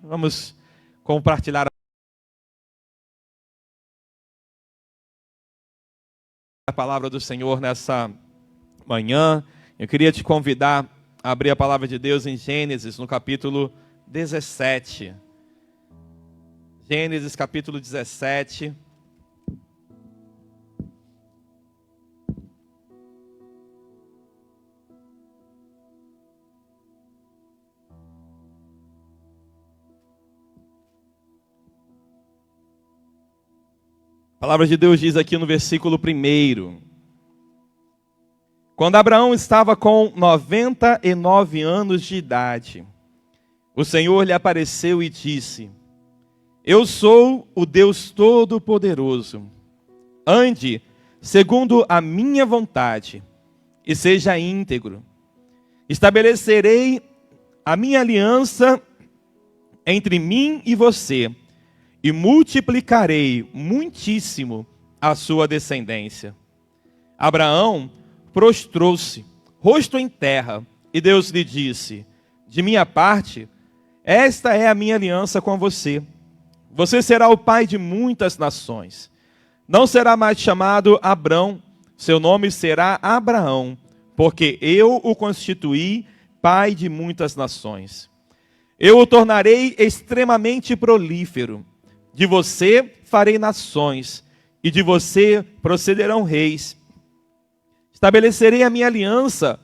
Vamos compartilhar a palavra do Senhor nessa manhã. Eu queria te convidar a abrir a palavra de Deus em Gênesis, no capítulo 17. Gênesis, capítulo 17. A palavra de Deus diz aqui no versículo 1: Quando Abraão estava com 99 anos de idade, o Senhor lhe apareceu e disse: Eu sou o Deus Todo-Poderoso. Ande segundo a minha vontade e seja íntegro. Estabelecerei a minha aliança entre mim e você, e multiplicarei muitíssimo a sua descendência. Abraão prostrou-se, rosto em terra, e Deus lhe disse: De minha parte, esta é a minha aliança com você. Você será o pai de muitas nações. Não será mais chamado Abrão, seu nome será Abraão, porque eu o constituí pai de muitas nações. Eu o tornarei extremamente prolífero. De você farei nações, e de você procederão reis. Estabelecerei a minha aliança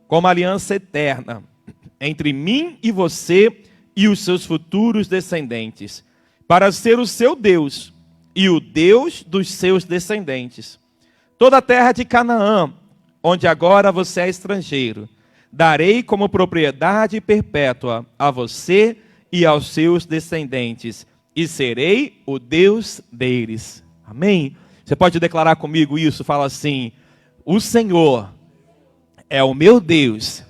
como aliança eterna, entre mim e você e os seus futuros descendentes, para ser o seu Deus e o Deus dos seus descendentes. Toda a terra de Canaã, onde agora você é estrangeiro, darei como propriedade perpétua a você e aos seus descendentes, e serei o Deus deles. Amém? Você pode declarar comigo isso? Fala assim: o Senhor é o meu Deus.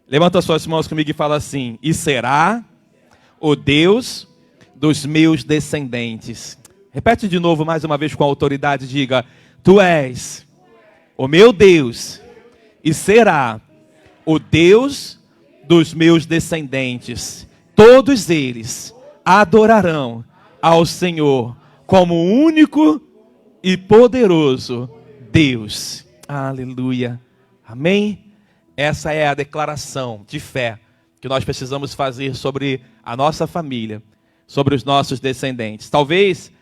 Levanta suas mãos comigo e fala assim: e será o Deus dos meus descendentes. Repete de novo, mais uma vez com autoridade, diga: Tu és o meu Deus e será o Deus dos meus descendentes. Todos eles adorarão ao Senhor como único e poderoso Deus. Aleluia. Amém? Essa é a declaração de fé que nós precisamos fazer sobre a nossa família, sobre os nossos descendentes. Talvez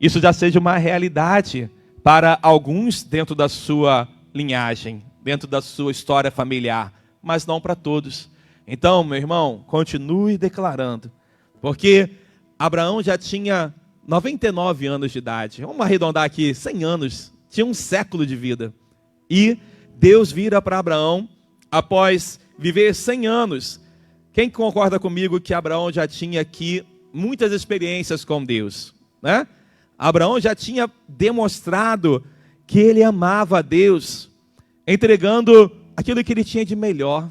isso já seja uma realidade para alguns dentro da sua linhagem, dentro da sua história familiar, mas não para todos. Então, meu irmão, continue declarando, porque Abraão já tinha 99 anos de idade. Vamos arredondar aqui, 100 anos. Tinha um século de vida. E Deus vira para Abraão após viver 100 anos. Quem concorda comigo que Abraão já tinha aqui muitas experiências com Deus, né? Abraão já tinha demonstrado que ele amava a Deus, entregando aquilo que ele tinha de melhor.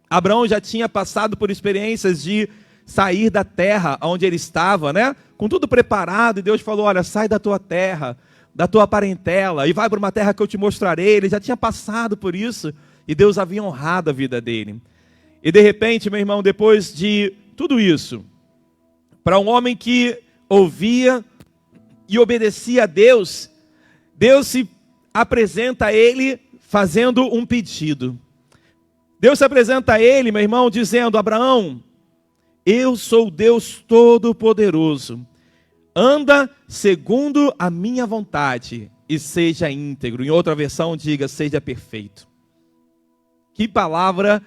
Abraão já tinha passado por experiências de sair da terra onde ele estava, né? Com tudo preparado, e Deus falou: olha, sai da tua terra, da tua parentela, e vai para uma terra que eu te mostrarei. Ele já tinha passado por isso, e Deus havia honrado a vida dele. E de repente, meu irmão, depois de tudo isso, para um homem que ouvia e obedecia a Deus, Deus se apresenta a ele fazendo um pedido. Deus se apresenta a ele, meu irmão, dizendo: Abraão, eu sou o Deus Todo-Poderoso. Anda segundo a minha vontade e seja íntegro. Em outra versão, diga: seja perfeito. Que palavra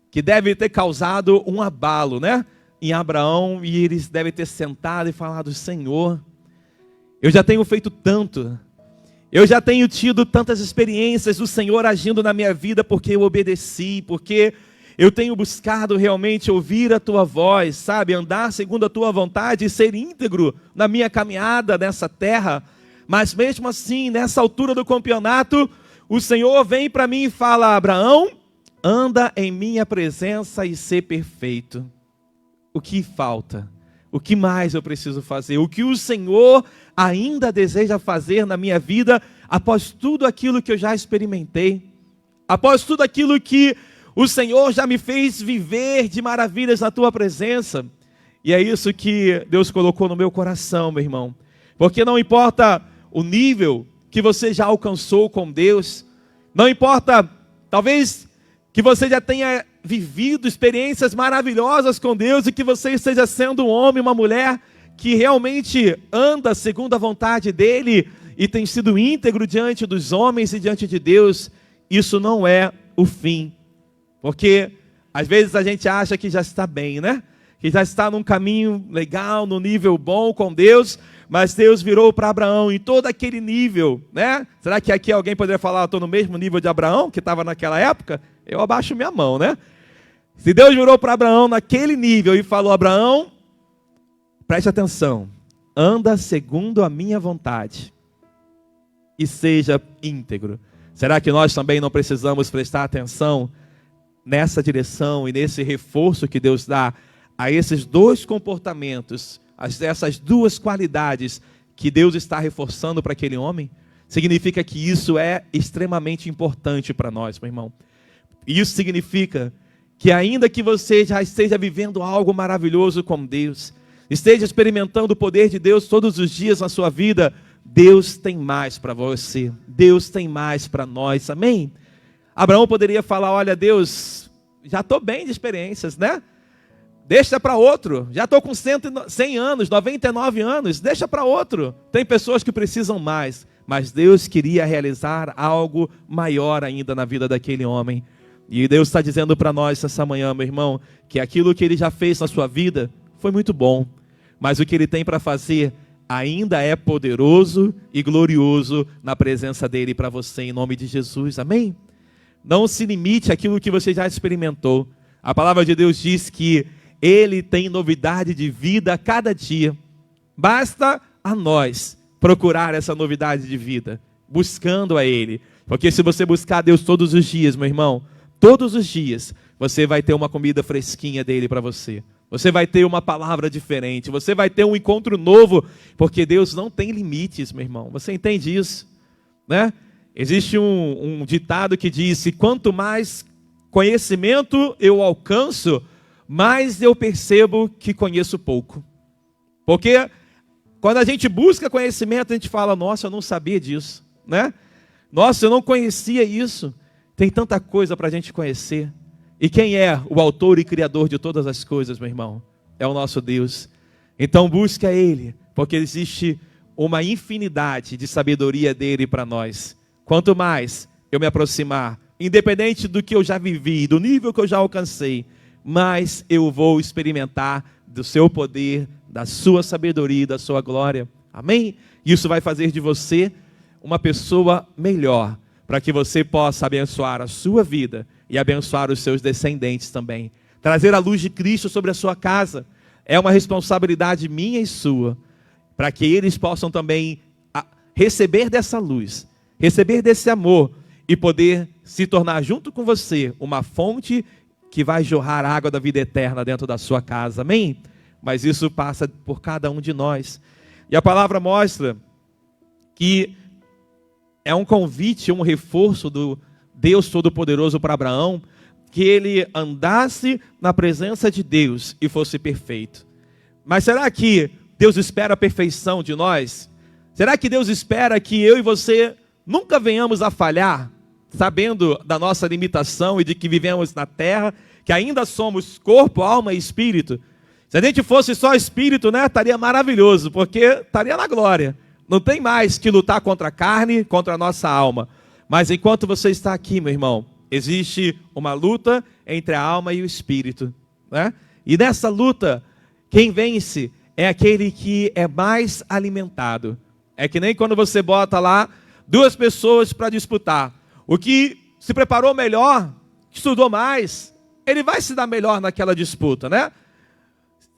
que deve ter causado um abalo, né? Em Abraão, e eles devem ter sentado e falado: Senhor, eu já tenho feito tanto. Eu já tenho tido tantas experiências do Senhor agindo na minha vida porque eu obedeci, porque eu tenho buscado realmente ouvir a tua voz, sabe? Andar segundo a tua vontade e ser íntegro na minha caminhada nessa terra. Mas mesmo assim, nessa altura do campeonato, o Senhor vem para mim e fala: Abraão, anda em minha presença e ser perfeito. O que falta? O que mais eu preciso fazer? O que o Senhor ainda deseja fazer na minha vida após tudo aquilo que eu já experimentei? Após tudo aquilo que o Senhor já me fez viver de maravilhas na tua presença? E é isso que Deus colocou no meu coração, meu irmão. Porque não importa o nível que você já alcançou com Deus, não importa, talvez, que você já tenha vivido experiências maravilhosas com Deus e que você esteja sendo um homem, uma mulher que realmente anda segundo a vontade dEle e tem sido íntegro diante dos homens e diante de Deus, isso não é o fim. Porque às vezes a gente acha que já está bem, né? Que já está num caminho legal, num nível bom com Deus, mas Deus virou para Abraão em todo aquele nível, né? Será que aqui alguém poderia falar, eu estou no mesmo nível de Abraão, que estava naquela época? Eu abaixo minha mão, né? Se Deus virou para Abraão naquele nível e falou, Abraão, preste atenção, anda segundo a minha vontade e seja íntegro. Será que nós também não precisamos prestar atenção nessa direção e nesse reforço que Deus dá a esses dois comportamentos, essas duas qualidades que Deus está reforçando para aquele homem? Significa que isso é extremamente importante para nós, meu irmão. Isso significa que ainda que você já esteja vivendo algo maravilhoso com Deus, esteja experimentando o poder de Deus todos os dias na sua vida, Deus tem mais para você, Deus tem mais para nós, amém? Abraão poderia falar, olha Deus, já estou bem de experiências, né? Deixa para outro, já estou com 100 anos, 99 anos, deixa para outro. Tem pessoas que precisam mais, mas Deus queria realizar algo maior ainda na vida daquele homem. E Deus está dizendo para nós essa manhã, meu irmão, que aquilo que Ele já fez na sua vida foi muito bom, mas o que Ele tem para fazer ainda é poderoso e glorioso na presença dEle para você, em nome de Jesus, amém? Não se limite àquilo que você já experimentou. A palavra de Deus diz que Ele tem novidade de vida a cada dia. Basta a nós procurar essa novidade de vida, buscando a Ele. Porque se você buscar a Deus todos os dias, meu irmão, todos os dias, você vai ter uma comida fresquinha dEle para você. Você vai ter uma palavra diferente, você vai ter um encontro novo, porque Deus não tem limites, meu irmão. Você entende isso? Né? Existe um ditado que diz que quanto mais conhecimento eu alcanço, mais eu percebo que conheço pouco. Porque quando a gente busca conhecimento, a gente fala, nossa, eu não sabia disso, né? Nossa, eu não conhecia isso. Tem tanta coisa para a gente conhecer. E quem é o autor e criador de todas as coisas, meu irmão? É o nosso Deus. Então busca Ele, porque existe uma infinidade de sabedoria dEle para nós. Quanto mais eu me aproximar, independente do que eu já vivi, do nível que eu já alcancei, mais eu vou experimentar do seu poder, da sua sabedoria e da sua glória. Amém? Isso vai fazer de você uma pessoa melhor, para que você possa abençoar a sua vida e abençoar os seus descendentes também. Trazer a luz de Cristo sobre a sua casa é uma responsabilidade minha e sua, para que eles possam também receber dessa luz, receber desse amor e poder se tornar junto com você uma fonte que vai jorrar água da vida eterna dentro da sua casa, amém? Mas isso passa por cada um de nós. E a palavra mostra que é um convite, um reforço do Deus Todo-Poderoso para Abraão, que ele andasse na presença de Deus e fosse perfeito. Mas será que Deus espera a perfeição de nós? Será que Deus espera que eu e você nunca venhamos a falhar, sabendo da nossa limitação e de que vivemos na terra, que ainda somos corpo, alma e espírito? Se a gente fosse só espírito, né, estaria maravilhoso, porque estaria na glória. Não tem mais que lutar contra a carne, contra a nossa alma. Mas enquanto você está aqui, meu irmão, existe uma luta entre a alma e o espírito, né? E nessa luta, quem vence é aquele que é mais alimentado. É que nem quando você bota lá duas pessoas para disputar. O que se preparou melhor, estudou mais, ele vai se dar melhor naquela disputa, né?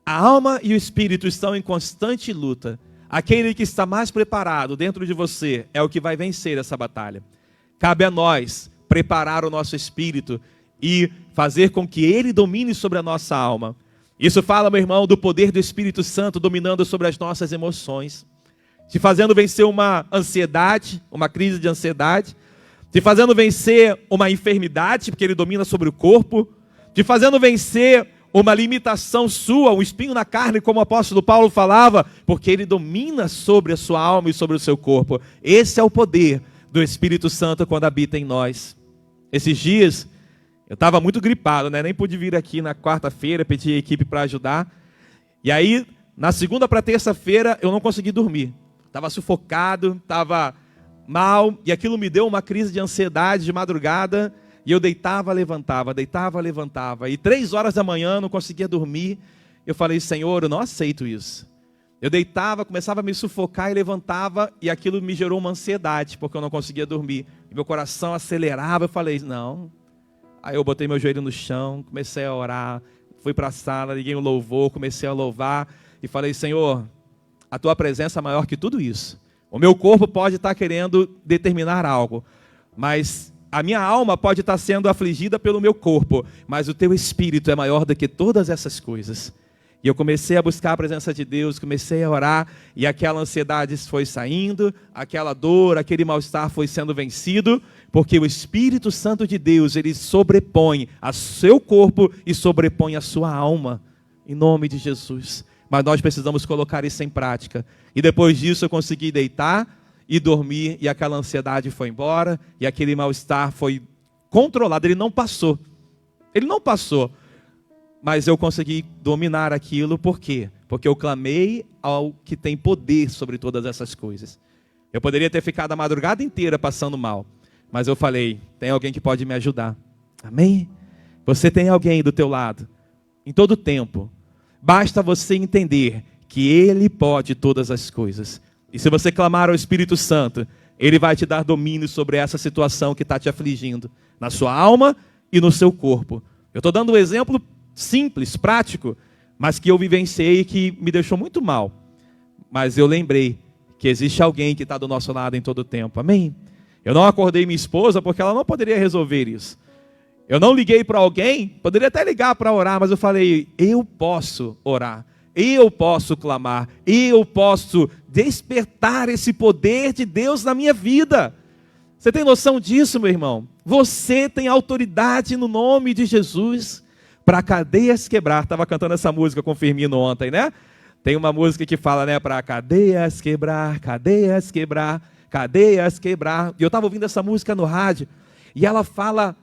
A alma e o espírito estão em constante luta. Aquele que está mais preparado dentro de você é o que vai vencer essa batalha. Cabe a nós preparar o nosso espírito e fazer com que ele domine sobre a nossa alma. Isso fala, meu irmão, do poder do Espírito Santo dominando sobre as nossas emoções, te fazendo vencer uma ansiedade, uma crise de ansiedade, te fazendo vencer uma enfermidade, porque ele domina sobre o corpo, te fazendo vencer uma limitação sua, um espinho na carne, como o apóstolo Paulo falava, porque ele domina sobre a sua alma e sobre o seu corpo. Esse é o poder do Espírito Santo quando habita em nós. Esses dias, eu estava muito gripado, né? Nem pude vir aqui na quarta-feira, pedi a equipe para ajudar. E aí, na segunda para terça-feira, eu não consegui dormir. Estava sufocado, estava mal, e aquilo me deu uma crise de ansiedade de madrugada. E eu deitava, levantava. E 3 horas da manhã, não conseguia dormir. Eu falei, Senhor, eu não aceito isso. Eu deitava, começava a me sufocar e levantava. E aquilo me gerou uma ansiedade, porque eu não conseguia dormir. E meu coração acelerava. Eu falei, não. Aí eu botei meu joelho no chão, comecei a orar. Fui para a sala, liguei um louvor, comecei a louvar. E falei, Senhor, a tua presença é maior que tudo isso. O meu corpo pode estar querendo determinar algo, mas a minha alma pode estar sendo afligida pelo meu corpo, mas o teu espírito é maior do que todas essas coisas. E eu comecei a buscar a presença de Deus, comecei a orar, e aquela ansiedade foi saindo, aquela dor, aquele mal-estar foi sendo vencido, porque o Espírito Santo de Deus, ele sobrepõe ao seu corpo e sobrepõe a sua alma, em nome de Jesus. Mas nós precisamos colocar isso em prática. E depois disso eu consegui deitar e dormir, e aquela ansiedade foi embora, e aquele mal-estar foi controlado. Ele não passou, mas eu consegui dominar aquilo. Por quê? Porque eu clamei ao que tem poder sobre todas essas coisas. Eu poderia ter ficado a madrugada inteira passando mal, mas eu falei, tem alguém que pode me ajudar. Amém? Você tem alguém do teu lado, em todo tempo. Basta você entender que Ele pode todas as coisas. E se você clamar ao Espírito Santo, Ele vai te dar domínio sobre essa situação que está te afligindo, na sua alma e no seu corpo. Eu estou dando um exemplo simples, prático, mas que eu vivenciei e que me deixou muito mal. Mas eu lembrei que existe alguém que está do nosso lado em todo o tempo. Amém? Eu não acordei minha esposa porque ela não poderia resolver isso. Eu não liguei para alguém, poderia até ligar para orar, mas eu falei, eu posso orar. Eu posso clamar, eu posso despertar esse poder de Deus na minha vida. Você tem noção disso, meu irmão? Você tem autoridade no nome de Jesus para cadeias quebrar. Estava cantando essa música com o Firmino ontem, né? Tem uma música que fala, né, para cadeias quebrar, cadeias quebrar, cadeias quebrar. E eu estava ouvindo essa música no rádio, e ela fala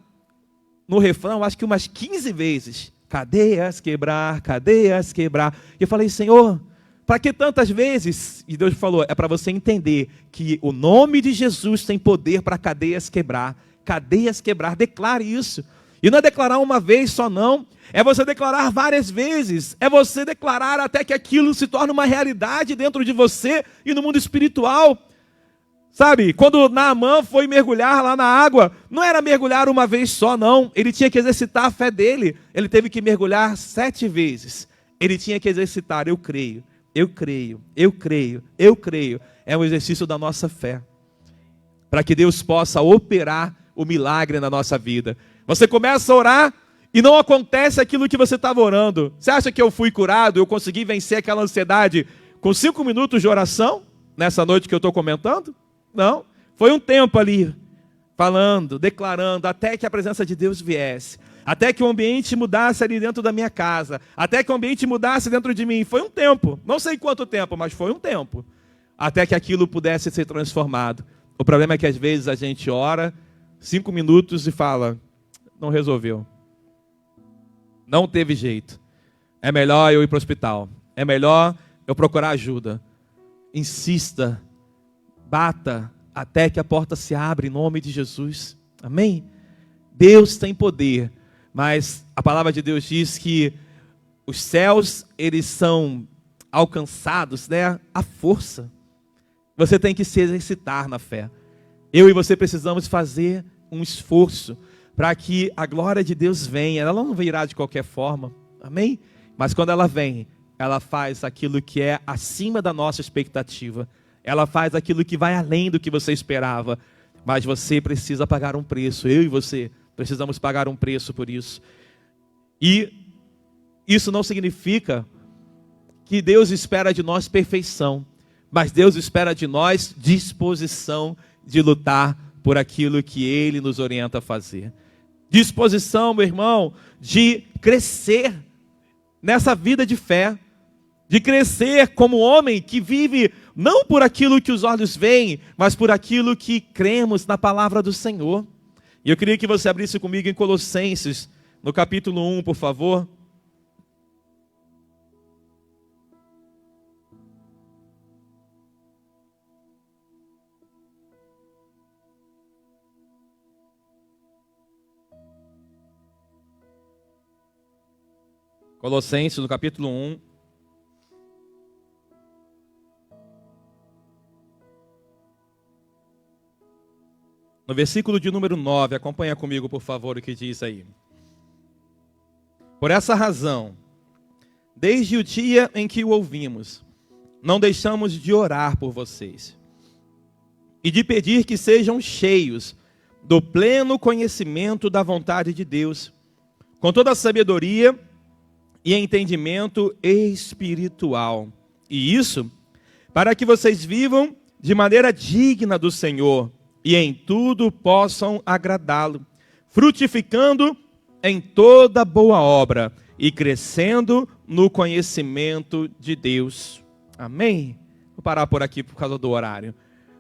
no refrão, acho que umas 15 vezes, cadeias quebrar, cadeias quebrar. E eu falei, Senhor, para que tantas vezes? E Deus falou, é para você entender que o nome de Jesus tem poder para cadeias quebrar. Cadeias quebrar, declare isso. E não é declarar uma vez só não, é você declarar várias vezes. É você declarar até que aquilo se torne uma realidade dentro de você e no mundo espiritual. Sabe, quando Naamã foi mergulhar lá na água, não era mergulhar uma vez só não, ele tinha que exercitar a fé dele, ele teve que mergulhar 7 vezes, ele tinha que exercitar, eu creio, eu creio, eu creio, eu creio, é um exercício da nossa fé, para que Deus possa operar o milagre na nossa vida. Você começa a orar e não acontece aquilo que você estava orando. Você acha que eu fui curado, eu consegui vencer aquela ansiedade com 5 minutos de oração, nessa noite que eu estou comentando? Não, foi um tempo ali, falando, declarando, até que a presença de Deus viesse, até que o ambiente mudasse ali dentro da minha casa, até que o ambiente mudasse dentro de mim. Foi um tempo, não sei quanto tempo, mas foi um tempo, até que aquilo pudesse ser transformado. O problema é que às vezes a gente ora 5 minutos e fala, não resolveu, não teve jeito, é melhor eu ir para o hospital, é melhor eu procurar ajuda. Insista, bata até que a porta se abra em nome de Jesus. Amém? Deus tem poder, mas a palavra de Deus diz que os céus, eles são alcançados, né, à força. Você tem que se exercitar na fé. Eu e você precisamos fazer um esforço para que a glória de Deus venha. Ela não virá de qualquer forma. Amém? Mas quando ela vem, ela faz aquilo que é acima da nossa expectativa. Ela faz aquilo que vai além do que você esperava. Mas você precisa pagar um preço. Eu e você precisamos pagar um preço por isso. E isso não significa que Deus espera de nós perfeição. Mas Deus espera de nós disposição de lutar por aquilo que Ele nos orienta a fazer. Disposição, meu irmão, de crescer nessa vida de fé, de crescer como homem que vive não por aquilo que os olhos veem, mas por aquilo que cremos na palavra do Senhor. E eu queria que você abrisse comigo em Colossenses, no capítulo 1, por favor. Colossenses, no capítulo 1. No versículo de número 9, acompanha comigo, por favor, o que diz aí. Por essa razão, desde o dia em que o ouvimos, não deixamos de orar por vocês e de pedir que sejam cheios do pleno conhecimento da vontade de Deus, com toda a sabedoria e entendimento espiritual. E isso para que vocês vivam de maneira digna do Senhor e em tudo possam agradá-lo, frutificando em toda boa obra e crescendo no conhecimento de Deus. Amém? Vou parar por aqui por causa do horário.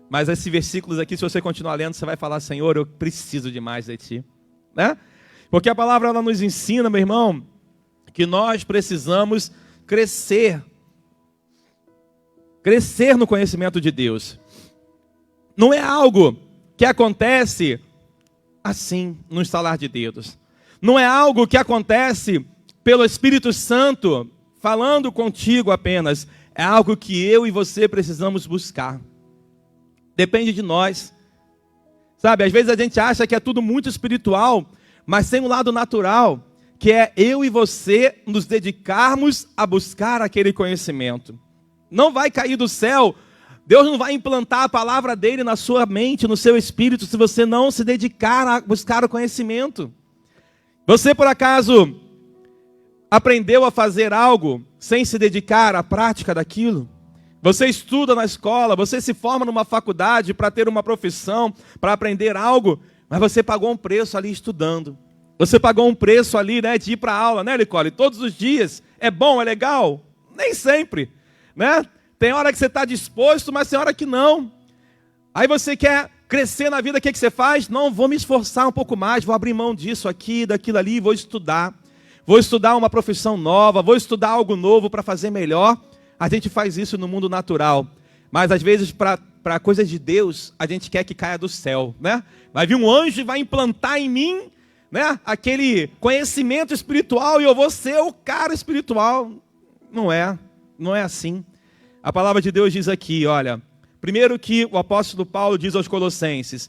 Mas esses versículos aqui, se você continuar lendo, você vai falar: Senhor, eu preciso demais de Ti. Né? Porque a palavra ela nos ensina, meu irmão, que nós precisamos crescer no conhecimento de Deus. Não é algo que acontece assim, no estalar de dedos. Não é algo que acontece pelo Espírito Santo falando contigo apenas. É algo que eu e você precisamos buscar. Depende de nós. Sabe, às vezes a gente acha que é tudo muito espiritual, mas tem um lado natural, que é eu e você nos dedicarmos a buscar aquele conhecimento. Não vai cair do céu, Deus não vai implantar a palavra dele na sua mente, no seu espírito, se você não se dedicar a buscar o conhecimento. Você, por acaso, aprendeu a fazer algo sem se dedicar à prática daquilo? Você estuda na escola, você se forma numa faculdade para ter uma profissão, para aprender algo, mas você pagou um preço ali estudando. Você pagou um preço ali, né, de ir para a aula, né, Nicole? Todos os dias. É bom, é legal? Nem sempre, né? Tem hora que você está disposto, mas tem hora que não. Aí você quer crescer na vida, o que você faz? Não, vou me esforçar um pouco mais, vou abrir mão disso aqui, daquilo ali, vou estudar. Vou estudar uma profissão nova, vou estudar algo novo para fazer melhor. A gente faz isso no mundo natural. Mas às vezes, para coisas de Deus, a gente quer que caia do céu, né? Vai vir um anjo e vai implantar em mim, né, aquele conhecimento espiritual e eu vou ser o cara espiritual. Não é assim. A palavra de Deus diz aqui, olha, primeiro que o apóstolo Paulo diz aos Colossenses: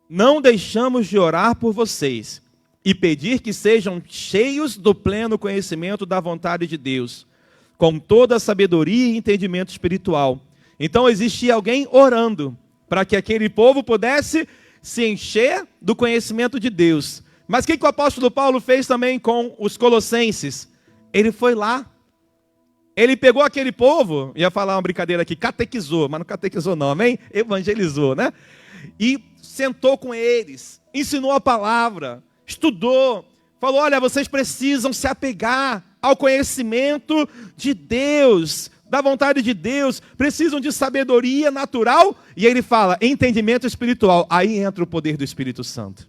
não deixamos de orar por vocês e pedir que sejam cheios do pleno conhecimento da vontade de Deus, com toda a sabedoria e entendimento espiritual. Então existia alguém orando para que aquele povo pudesse se encher do conhecimento de Deus. Mas o que o apóstolo Paulo fez também com os colossenses? Ele foi lá. Ele pegou aquele povo, ia falar uma brincadeira aqui, catequizou, mas não catequizou não, amém? Evangelizou, né? E sentou com eles, ensinou a palavra, estudou, falou: olha, vocês precisam se apegar ao conhecimento de Deus, da vontade de Deus, precisam de sabedoria natural, e ele fala, entendimento espiritual. Aí entra o poder do Espírito Santo.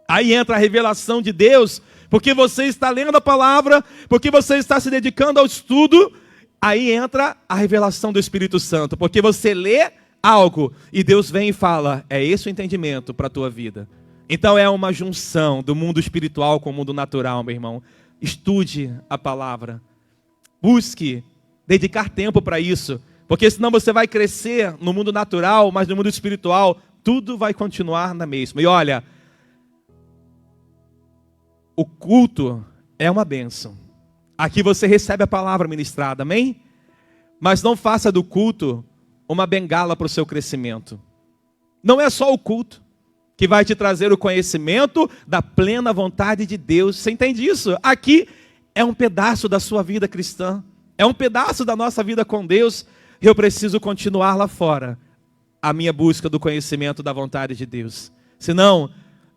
Aí entra a revelação de Deus, porque você está lendo a palavra, porque você está se dedicando ao estudo, aí entra a revelação do Espírito Santo, porque você lê algo, e Deus vem e fala, é esse o entendimento para a tua vida. Então é uma junção do mundo espiritual com o mundo natural, meu irmão. Estude a palavra, busque dedicar tempo para isso, porque senão você vai crescer no mundo natural, mas no mundo espiritual, tudo vai continuar na mesma. E olha, o culto é uma bênção. Aqui você recebe a palavra ministrada, amém? Mas não faça do culto uma bengala para o seu crescimento. Não é só o culto que vai te trazer o conhecimento da plena vontade de Deus. Você entende isso? Aqui é um pedaço da sua vida cristã. É um pedaço da nossa vida com Deus. Eu preciso continuar lá fora a minha busca do conhecimento da vontade de Deus. Senão,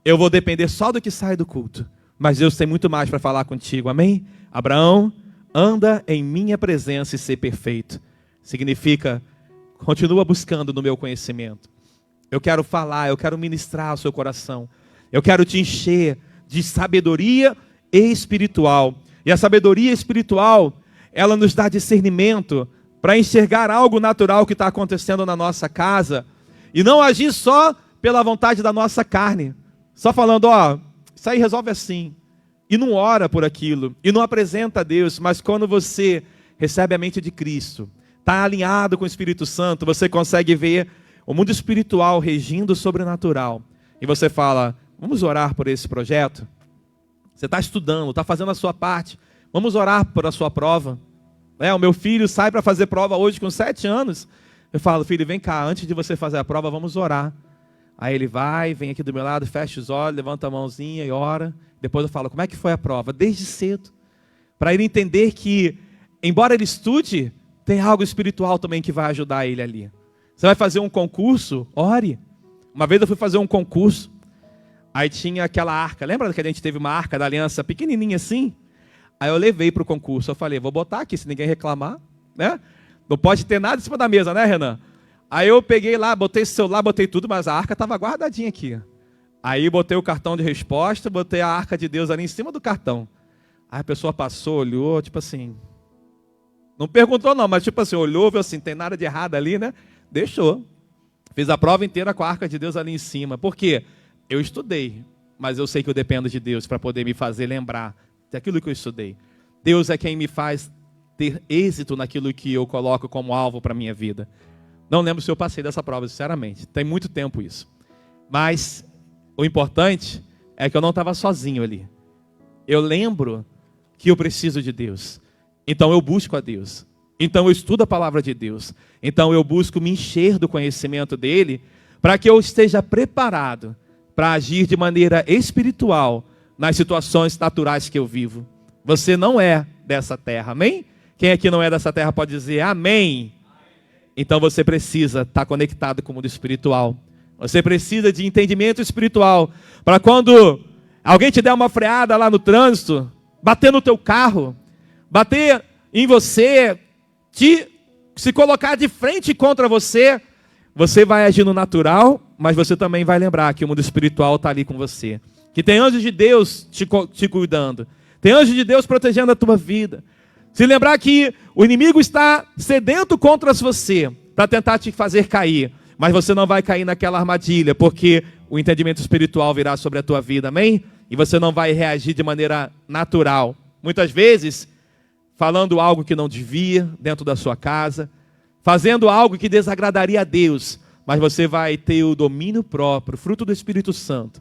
eu vou depender só do que sai do culto. mas Deus tem muito mais para falar contigo, amém? Abraão, anda em minha presença e ser perfeito. Significa, continua buscando no meu conhecimento. Eu quero falar, eu quero ministrar ao seu coração. Eu quero te encher de sabedoria espiritual. E a sabedoria espiritual, ela nos dá discernimento para enxergar algo natural que está acontecendo na nossa casa e não agir só pela vontade da nossa carne. Só falando, ó, isso aí resolve assim. E não ora por aquilo, e não apresenta a Deus, mas quando você recebe a mente de Cristo, está alinhado com o Espírito Santo, você consegue ver o mundo espiritual regindo o sobrenatural. E você fala, vamos orar por esse projeto? Você está estudando, está fazendo a sua parte, vamos orar por a sua prova. O meu filho sai para fazer prova hoje com 7 anos. Eu falo, filho, vem cá, antes de você fazer a prova, vamos orar. Aí ele vai, vem aqui do meu lado, fecha os olhos, levanta a mãozinha e ora. Depois eu falo, como é que foi a prova? Desde cedo. Para ele entender que, embora ele estude, tem algo espiritual também que vai ajudar ele ali. Você vai fazer um concurso? Ore. Uma vez eu fui fazer um concurso, aí tinha aquela arca. Lembra que a gente teve uma arca da aliança pequenininha assim? Aí eu levei para o concurso. Eu falei, vou botar aqui, se ninguém reclamar, né? Não pode ter nada em cima da mesa, né, Renan? Aí eu peguei lá, botei o celular, botei tudo, mas a arca estava guardadinha aqui. Aí botei o cartão de resposta, botei a arca de Deus ali em cima do cartão. Aí a pessoa passou, olhou, tipo assim... Não perguntou não, mas tipo assim, olhou, viu assim, tem nada de errado ali, né? Deixou. Fiz a prova inteira com a arca de Deus ali em cima. Por quê? Eu estudei, mas eu sei que eu dependo de Deus para poder me fazer lembrar daquilo que eu estudei. Deus é quem me faz ter êxito naquilo que eu coloco como alvo para a minha vida. Não lembro se eu passei dessa prova, sinceramente. Tem muito tempo isso. Mas o importante é que eu não estava sozinho ali. Eu lembro que eu preciso de Deus. Então eu busco a Deus. Então eu estudo a palavra de Deus. Então eu busco me encher do conhecimento dele para que eu esteja preparado para agir de maneira espiritual nas situações naturais que eu vivo. Você não é dessa terra, amém? Quem aqui não é dessa terra pode dizer amém. Então você precisa estar conectado com o mundo espiritual. Você precisa de entendimento espiritual. Para quando alguém te der uma freada lá no trânsito, bater no teu carro, bater em você, se colocar de frente contra você, você vai agir no natural, mas você também vai lembrar que o mundo espiritual está ali com você. Que tem anjos de Deus te cuidando. Tem anjos de Deus protegendo a tua vida. Se lembrar que o inimigo está sedento contra você para tentar te fazer cair. Mas você não vai cair naquela armadilha, porque o entendimento espiritual virá sobre a tua vida, amém? E você não vai reagir de maneira natural. Muitas vezes, falando algo que não devia dentro da sua casa, fazendo algo que desagradaria a Deus, mas você vai ter o domínio próprio, fruto do Espírito Santo,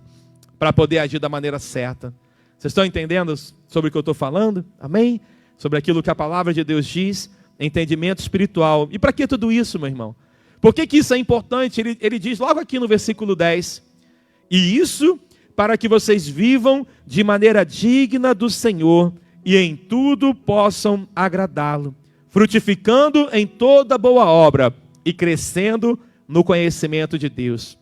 para poder agir da maneira certa. Vocês estão entendendo sobre o que eu estou falando? Amém? Sobre aquilo que a palavra de Deus diz, entendimento espiritual. E para que tudo isso, meu irmão? Por que isso é importante? Ele diz logo aqui no versículo 10, e isso para que vocês vivam de maneira digna do Senhor e em tudo possam agradá-lo, frutificando em toda boa obra e crescendo no conhecimento de Deus.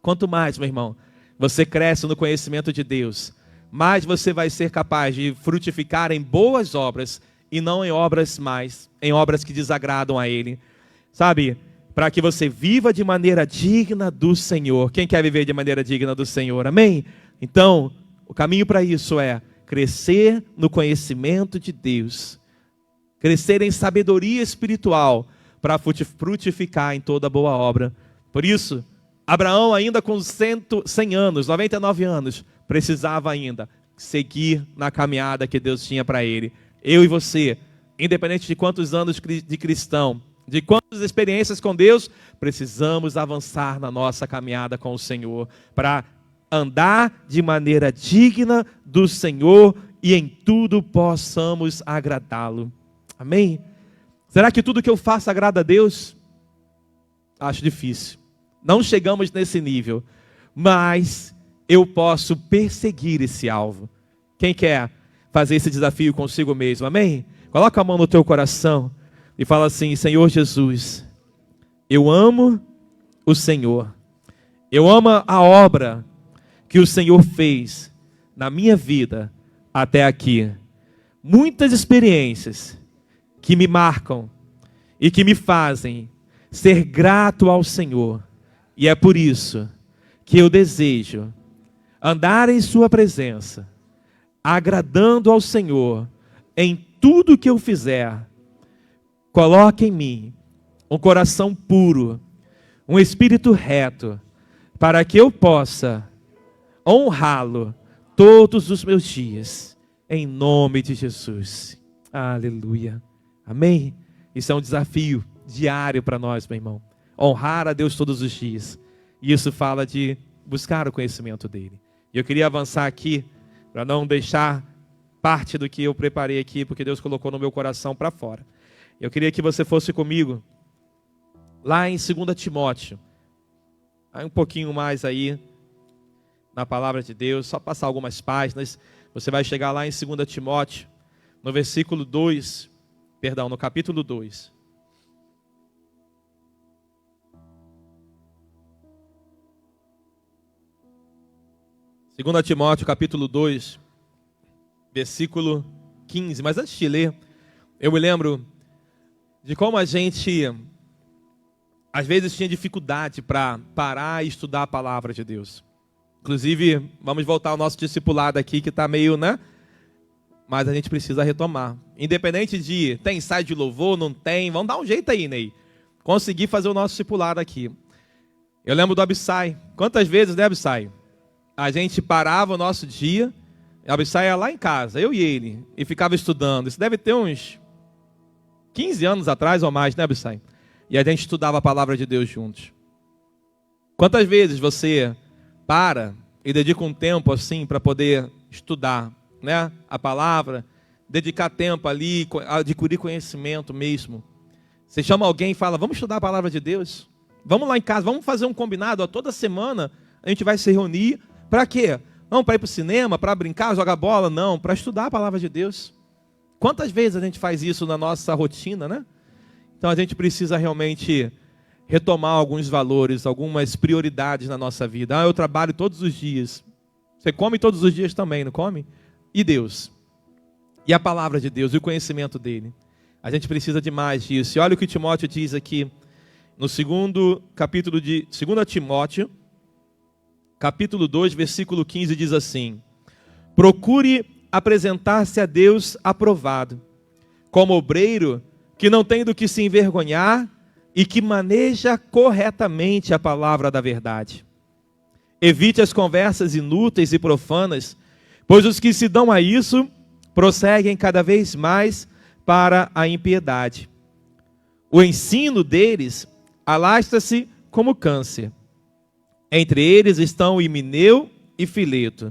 Quanto mais, meu irmão, você cresce no conhecimento de Deus, mais você vai ser capaz de frutificar em boas obras e não em obras que desagradam a Ele. Sabe, para que você viva de maneira digna do Senhor. Quem quer viver de maneira digna do Senhor? Amém? Então, o caminho para isso é crescer no conhecimento de Deus, crescer em sabedoria espiritual, para frutificar em toda boa obra. Por isso, Abraão ainda com 100 anos, 99 anos, precisava ainda seguir na caminhada que Deus tinha para ele. Eu e você, independente de quantos anos de cristão, de quantas experiências com Deus, precisamos avançar na nossa caminhada com o Senhor, para andar de maneira digna do Senhor e em tudo possamos agradá-lo. Amém? Será que tudo que eu faço agrada a Deus? Acho difícil. Não chegamos nesse nível, mas eu posso perseguir esse alvo. Quem quer fazer esse desafio consigo mesmo? Amém? Coloca a mão no teu coração e fala assim: Senhor Jesus, eu amo o Senhor. Eu amo a obra que o Senhor fez na minha vida até aqui. Muitas experiências que me marcam e que me fazem ser grato ao Senhor. E é por isso que eu desejo andar em sua presença, agradando ao Senhor em tudo que eu fizer. Coloque em mim um coração puro, um espírito reto, para que eu possa honrá-lo todos os meus dias, em nome de Jesus. Aleluia. Amém? Isso é um desafio diário para nós, meu irmão. Honrar a Deus todos os dias. E isso fala de buscar o conhecimento dele. E eu queria avançar aqui, para não deixar parte do que eu preparei aqui, porque Deus colocou no meu coração para fora. Eu queria que você fosse comigo lá em 2 Timóteo. Aí um pouquinho mais aí na palavra de Deus, só passar algumas páginas. Você vai chegar lá em 2 Timóteo, no versículo 2, perdão, no capítulo 2. Segundo Timóteo, capítulo 2, versículo 15. Mas antes de ler, eu me lembro de como a gente, às vezes, tinha dificuldade para parar e estudar a palavra de Deus. Inclusive, vamos voltar ao nosso discipulado aqui, que está meio, né? Mas a gente precisa retomar. Independente de tem ensaio de louvor, não tem, vamos dar um jeito aí, Ney. Conseguir fazer o nosso discipulado aqui. Eu lembro do Abissai. Quantas vezes, né, Abissai? A gente parava o nosso dia, o Abissai ia lá em casa, eu e ele, e ficava estudando. Isso deve ter uns 15 anos atrás ou mais, né, Abissai? E a gente estudava a palavra de Deus juntos. Quantas vezes você para e dedica um tempo assim para poder estudar, né, a palavra, dedicar tempo ali, adquirir conhecimento mesmo? Você chama alguém e fala, vamos estudar a palavra de Deus? Vamos lá em casa, vamos fazer um combinado, ó, toda semana a gente vai se reunir. Para quê? Não para ir para o cinema, para brincar, jogar bola, não, para estudar a palavra de Deus. Quantas vezes a gente faz isso na nossa rotina, né? Então a gente precisa realmente retomar alguns valores, algumas prioridades na nossa vida. Eu trabalho todos os dias. Você come todos os dias também, não come? E Deus? E a palavra de Deus, e o conhecimento dele? A gente precisa de mais disso. E olha o que Timóteo diz aqui, no segundo capítulo de 2 Timóteo, capítulo 2, versículo 15, diz assim: procure apresentar-se a Deus aprovado, como obreiro que não tem do que se envergonhar e que maneja corretamente a palavra da verdade. Evite as conversas inúteis e profanas, pois os que se dão a isso prosseguem cada vez mais para a impiedade. O ensino deles alastra-se como câncer. Entre eles estão Himeneu e Fileto.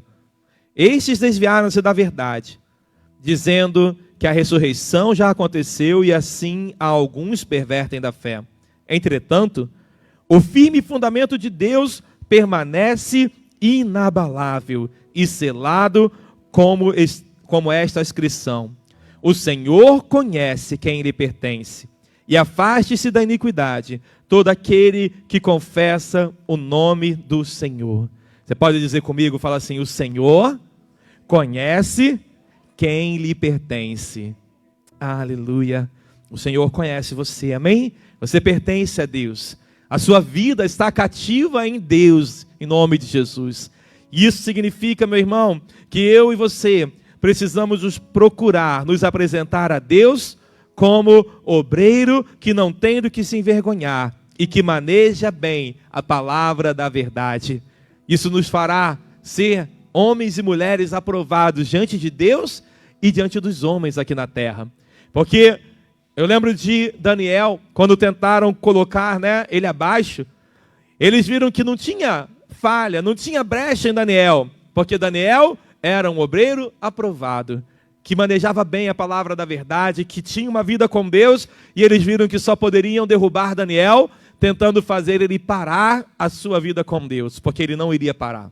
Estes desviaram-se da verdade, dizendo que a ressurreição já aconteceu e assim alguns pervertem da fé. Entretanto, o firme fundamento de Deus permanece inabalável e selado como esta inscrição: o Senhor conhece quem lhe pertence, e afaste-se da iniquidade todo aquele que confessa o nome do Senhor. Você pode dizer comigo, fala assim: o Senhor conhece quem lhe pertence. Aleluia. O Senhor conhece você, amém? Você pertence a Deus. A sua vida está cativa em Deus, em nome de Jesus. Isso significa, meu irmão, que eu e você precisamos nos procurar, nos apresentar a Deus como obreiro que não tem do que se envergonhar e que maneja bem a palavra da verdade. Isso nos fará ser homens e mulheres aprovados diante de Deus e diante dos homens aqui na terra. Porque eu lembro de Daniel, quando tentaram colocar, né, ele abaixo, eles viram que não tinha falha, não tinha brecha em Daniel, porque Daniel era um obreiro aprovado, que manejava bem a palavra da verdade, que tinha uma vida com Deus, e eles viram que só poderiam derrubar Daniel, tentando fazer ele parar a sua vida com Deus, porque ele não iria parar,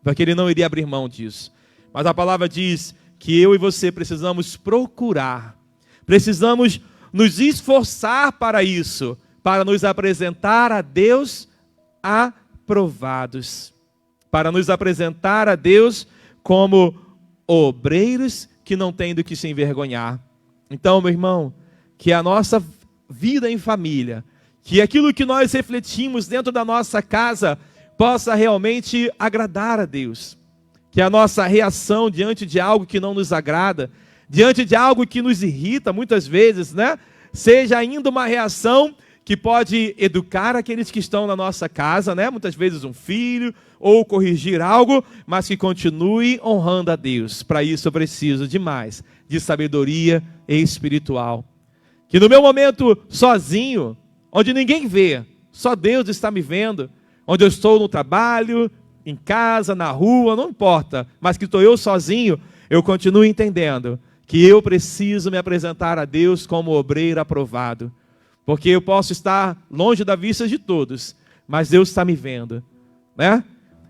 porque ele não iria abrir mão disso. Mas a palavra diz que eu e você precisamos procurar, precisamos nos esforçar para isso, para nos apresentar a Deus aprovados, para nos apresentar a Deus como obreiros que não têm do que se envergonhar. Então, meu irmão, que a nossa vida em família, que aquilo que nós refletimos dentro da nossa casa possa realmente agradar a Deus. Que a nossa reação diante de algo que não nos agrada, diante de algo que nos irrita muitas vezes, né? Seja ainda uma reação que pode educar aqueles que estão na nossa casa, né? Muitas vezes um filho, ou corrigir algo, mas que continue honrando a Deus. Para isso eu preciso de mais, de sabedoria espiritual. Que no meu momento sozinho, onde ninguém vê, só Deus está me vendo, onde eu estou no trabalho, em casa, na rua, não importa, mas que estou eu sozinho, eu continuo entendendo que eu preciso me apresentar a Deus como obreiro aprovado. Porque eu posso estar longe da vista de todos, mas Deus está me vendo, né?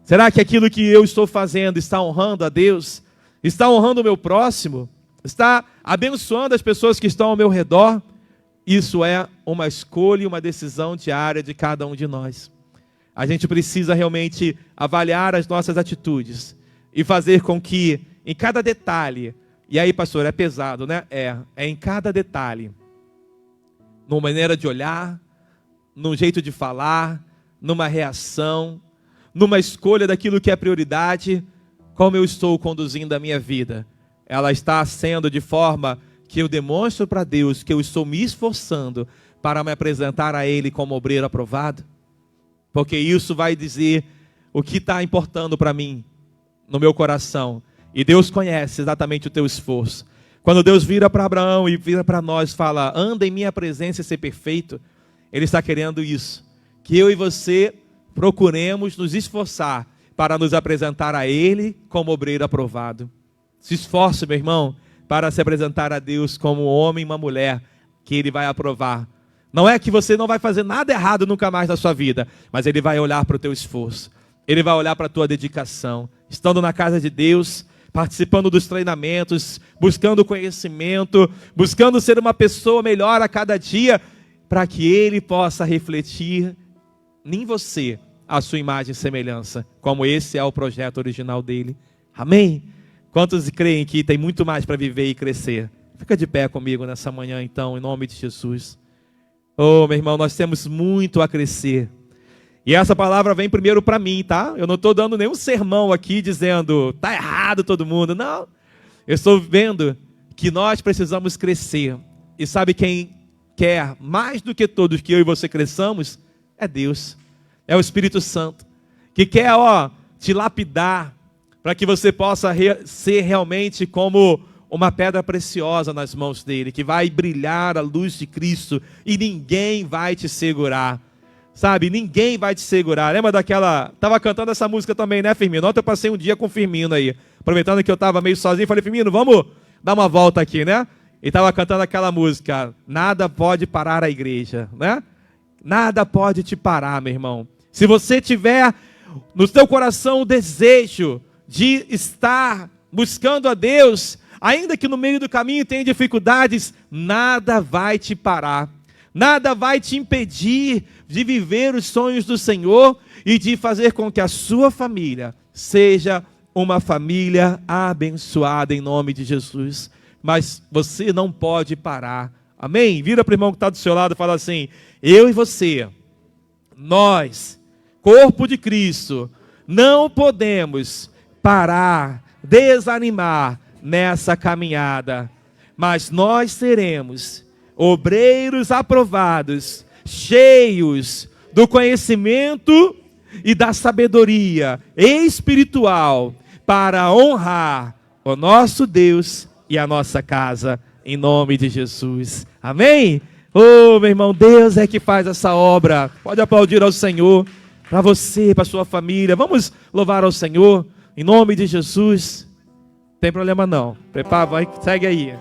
Será que aquilo que eu estou fazendo está honrando a Deus? Está honrando o meu próximo? Está abençoando as pessoas que estão ao meu redor? Isso é uma escolha e uma decisão diária de cada um de nós. A gente precisa realmente avaliar as nossas atitudes e fazer com que em cada detalhe, e aí pastor, é pesado, né? É em cada detalhe, numa maneira de olhar, num jeito de falar, numa reação, numa escolha daquilo que é prioridade, como eu estou conduzindo a minha vida. Ela está sendo de forma que eu demonstro para Deus que eu estou me esforçando para me apresentar a Ele como obreiro aprovado? Porque isso vai dizer o que está importando para mim, no meu coração. E Deus conhece exatamente o teu esforço. Quando Deus vira para Abraão e vira para nós e fala, anda em minha presença e ser perfeito, Ele está querendo isso. Que eu e você procuremos nos esforçar para nos apresentar a Ele como obreiro aprovado. Se esforce, meu irmão, para se apresentar a Deus como um homem e uma mulher que Ele vai aprovar. Não é que você não vai fazer nada errado nunca mais na sua vida, mas Ele vai olhar para o teu esforço. Ele vai olhar para a tua dedicação. Estando na casa de Deus, participando dos treinamentos, buscando conhecimento, buscando ser uma pessoa melhor a cada dia, para que Ele possa refletir em você a sua imagem e semelhança, como esse é o projeto original dele. Amém? Quantos creem que tem muito mais para viver e crescer? Fica de pé comigo nessa manhã então, em nome de Jesus. Oh, meu irmão, nós temos muito a crescer. E essa palavra vem primeiro para mim, tá? Eu não estou dando nenhum sermão aqui dizendo, tá errado todo mundo. Não, eu estou vendo que nós precisamos crescer. E sabe quem quer mais do que todos que eu e você cresçamos? É Deus. É o Espírito Santo. Que quer, te lapidar para que você possa ser realmente como uma pedra preciosa nas mãos dele. Que vai brilhar a luz de Cristo e ninguém vai te segurar. Sabe, ninguém vai te segurar. Lembra daquela... Estava cantando essa música também, né, Firmino? Ontem eu passei um dia com o Firmino aí. Aproveitando que eu estava meio sozinho, falei, Firmino, vamos dar uma volta aqui, né? E estava cantando aquela música, nada pode parar a igreja, né? Nada pode te parar, meu irmão. Se você tiver no seu coração o desejo de estar buscando a Deus, ainda que no meio do caminho tenha dificuldades, nada vai te parar. Nada vai te impedir de viver os sonhos do Senhor e de fazer com que a sua família seja uma família abençoada em nome de Jesus. Mas você não pode parar. Amém? Vira para o irmão que está do seu lado e fala assim, eu e você, nós, corpo de Cristo, não podemos parar, desanimar nessa caminhada. Mas nós seremos obreiros aprovados, cheios do conhecimento e da sabedoria espiritual para honrar o nosso Deus e a nossa casa, em nome de Jesus. Amém? Oh, meu irmão, Deus é que faz essa obra. Pode aplaudir ao Senhor, para você, para sua família. Vamos louvar ao Senhor, em nome de Jesus. Não tem problema não. Prepara, vai, segue aí.